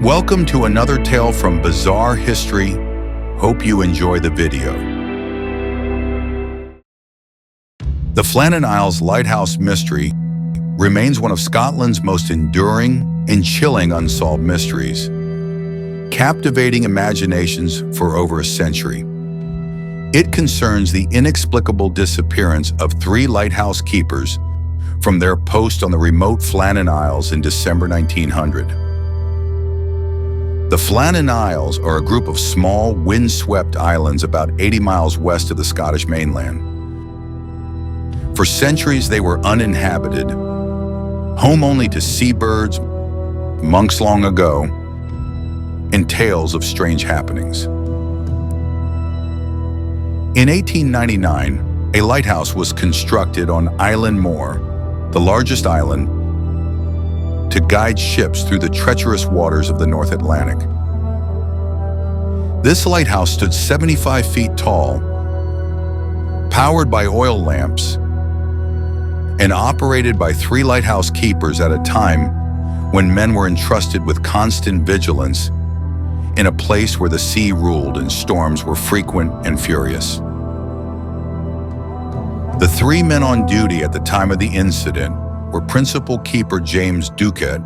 Welcome to another tale from bizarre history. Hope you enjoy the video. The Flannan Isles Lighthouse Mystery remains one of Scotland's most enduring and chilling unsolved mysteries, captivating imaginations for over a century. It concerns the inexplicable disappearance of 3 lighthouse keepers from their post on the remote Flannan Isles in December 1900. The Flannan Isles are a group of small, windswept islands about 80 miles west of the Scottish mainland. For centuries, they were uninhabited, home only to seabirds, monks long ago, and tales of strange happenings. In 1899, a lighthouse was constructed on Island Moor, the largest island, to guide ships through the treacherous waters of the North Atlantic. This lighthouse stood 75 feet tall, powered by oil lamps, and operated by 3 lighthouse keepers at a time when men were entrusted with constant vigilance in a place where the sea ruled and storms were frequent and furious. The 3 men on duty at the time of the incident were Principal Keeper James Ducat,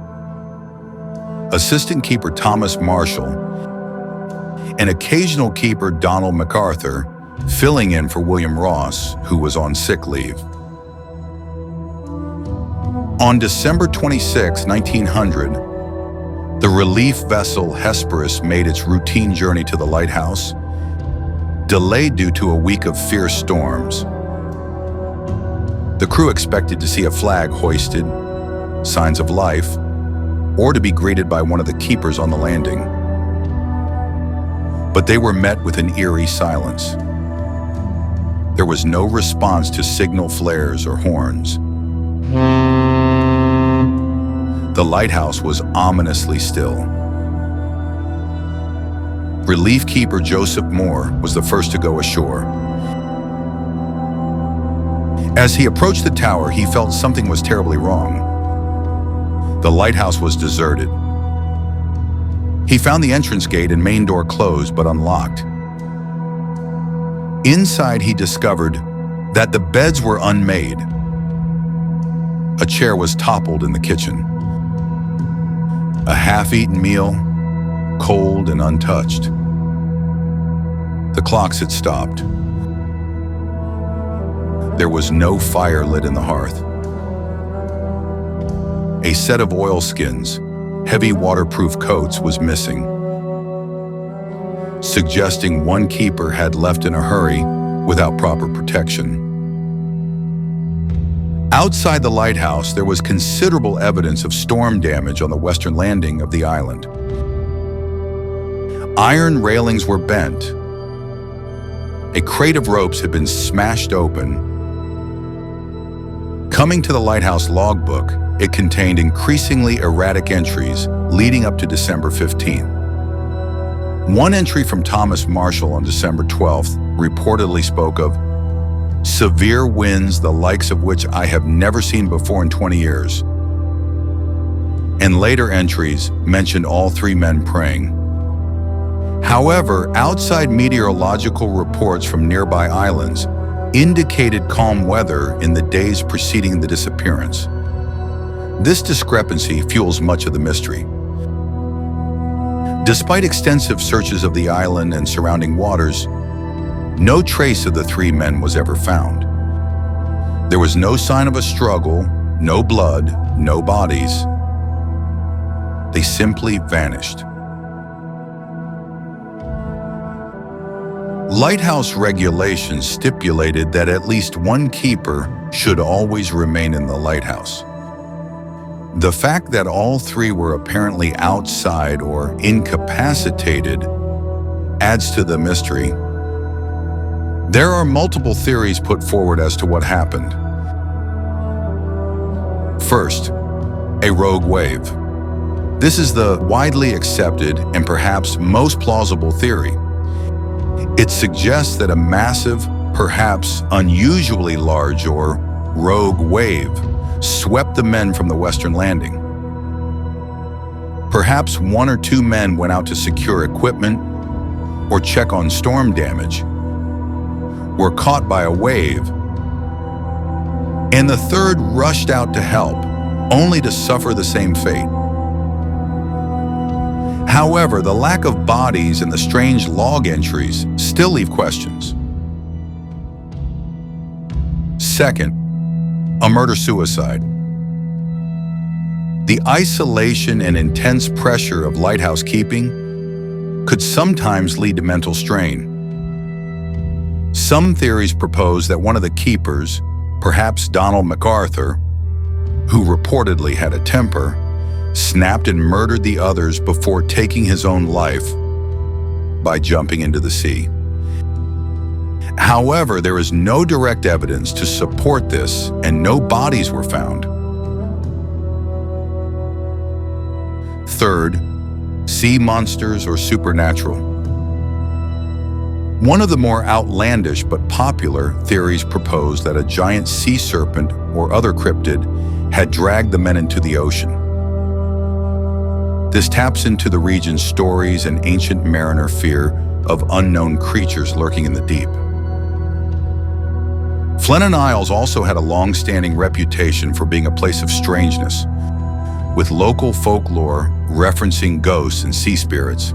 Assistant Keeper Thomas Marshall, and Occasional Keeper Donald MacArthur, filling in for William Ross, who was on sick leave. On December 26, 1900, the relief vessel Hesperus made its routine journey to the lighthouse, delayed due to a week of fierce storms. The crew expected to see a flag hoisted, signs of life, or to be greeted by one of the keepers on the landing. But they were met with an eerie silence. There was no response to signal flares or horns. The lighthouse was ominously still. Relief Keeper Joseph Moore was the first to go ashore. As he approached the tower, he felt something was terribly wrong. The lighthouse was deserted. He found the entrance gate and main door closed but unlocked. Inside, he discovered that the beds were unmade. A chair was toppled in the kitchen. A half-eaten meal, cold and untouched. The clocks had stopped. There was no fire lit in the hearth. A set of oilskins, heavy waterproof coats, was missing, suggesting one keeper had left in a hurry without proper protection. Outside the lighthouse, there was considerable evidence of storm damage on the western landing of the island. Iron railings were bent. A crate of ropes had been smashed open. Coming to the lighthouse logbook, it contained increasingly erratic entries leading up to December 15th. One entry from Thomas Marshall on December 12th reportedly spoke of severe winds, the likes of which I have never seen before in 20 years. And later entries mentioned all 3 men praying. However, outside meteorological reports from nearby islands indicated calm weather in the days preceding the disappearance. This discrepancy fuels much of the mystery. Despite extensive searches of the island and surrounding waters, no trace of the 3 men was ever found. There was no sign of a struggle, no blood, no bodies. They simply vanished. Lighthouse regulations stipulated that at least one keeper should always remain in the lighthouse. The fact that all 3 were apparently outside or incapacitated adds to the mystery. There are multiple theories put forward as to what happened. First, a rogue wave. This is the widely accepted and perhaps most plausible theory. It suggests that a massive, perhaps unusually large or rogue wave swept the men from the western landing. Perhaps one or two men went out to secure equipment or check on storm damage, were caught by a wave, and the third rushed out to help, only to suffer the same fate. However, the lack of bodies and the strange log entries still leave questions. Second, a murder-suicide. The isolation and intense pressure of lighthouse keeping could sometimes lead to mental strain. Some theories propose that one of the keepers, perhaps Donald MacArthur, who reportedly had a temper, snapped and murdered the others before taking his own life by jumping into the sea. However, there is no direct evidence to support this, and no bodies were found. Third, sea monsters or supernatural. One of the more outlandish but popular theories proposed that a giant sea serpent or other cryptid had dragged the men into the ocean. This taps into the region's stories and ancient mariner fear of unknown creatures lurking in the deep. Flannan Isles also had a long-standing reputation for being a place of strangeness, with local folklore referencing ghosts and sea spirits.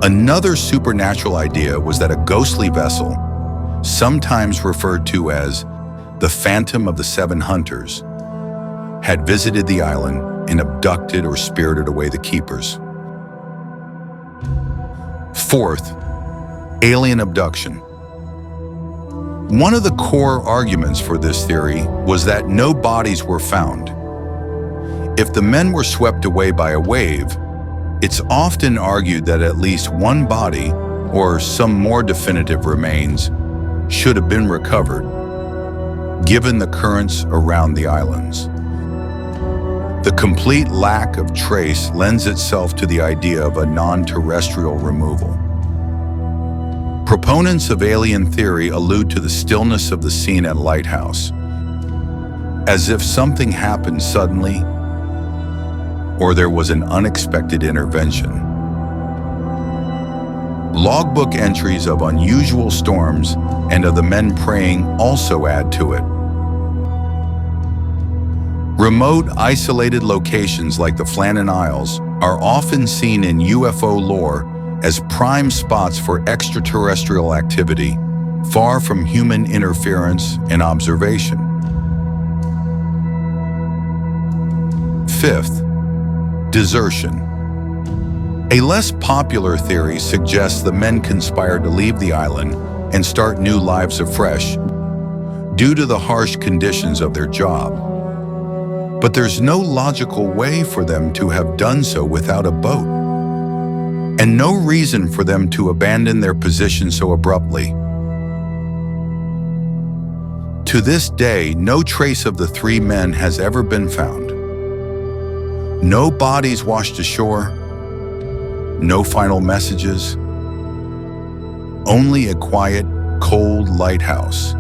Another supernatural idea was that a ghostly vessel, sometimes referred to as the Phantom of the Seven Hunters, had visited the island and abducted or spirited away the keepers. Fourth, alien abduction. One of the core arguments for this theory was that no bodies were found. If the men were swept away by a wave, it's often argued that at least one body, or some more definitive remains, should have been recovered, given the currents around the islands. The complete lack of trace lends itself to the idea of a non-terrestrial removal. Proponents of alien theory allude to the stillness of the scene at Lighthouse, as if something happened suddenly or there was an unexpected intervention. Logbook entries of unusual storms and of the men praying also add to it. Remote, isolated locations like the Flannan Isles are often seen in UFO lore as prime spots for extraterrestrial activity, far from human interference and observation. Fifth, desertion. A less popular theory suggests the men conspired to leave the island and start new lives afresh due to the harsh conditions of their job. But there's no logical way for them to have done so without a boat, and no reason for them to abandon their position so abruptly. To this day, no trace of the three men has ever been found. No bodies washed ashore, no final messages, only a quiet, cold lighthouse.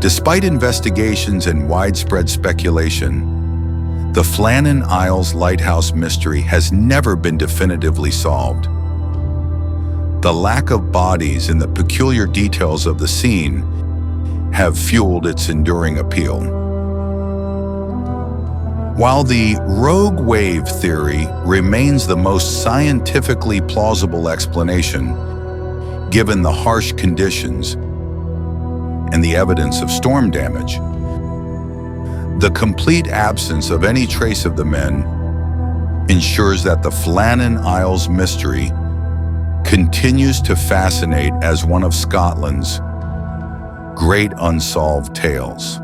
Despite investigations and widespread speculation, the Flannan Isles Lighthouse mystery has never been definitively solved. The lack of bodies and the peculiar details of the scene have fueled its enduring appeal. While the rogue wave theory remains the most scientifically plausible explanation, given the harsh conditions and the evidence of storm damage, the complete absence of any trace of the men ensures that the Flannan Isles mystery continues to fascinate as one of Scotland's great unsolved tales.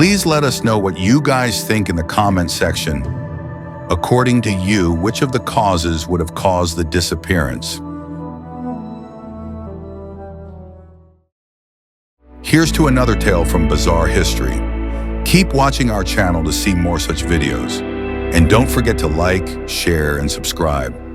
Please let us know what you guys think in the comment section. According to you, which of the causes would have caused the disappearance? Here's to another tale from bizarre history. Keep watching our channel to see more such videos. And don't forget to like, share, and subscribe.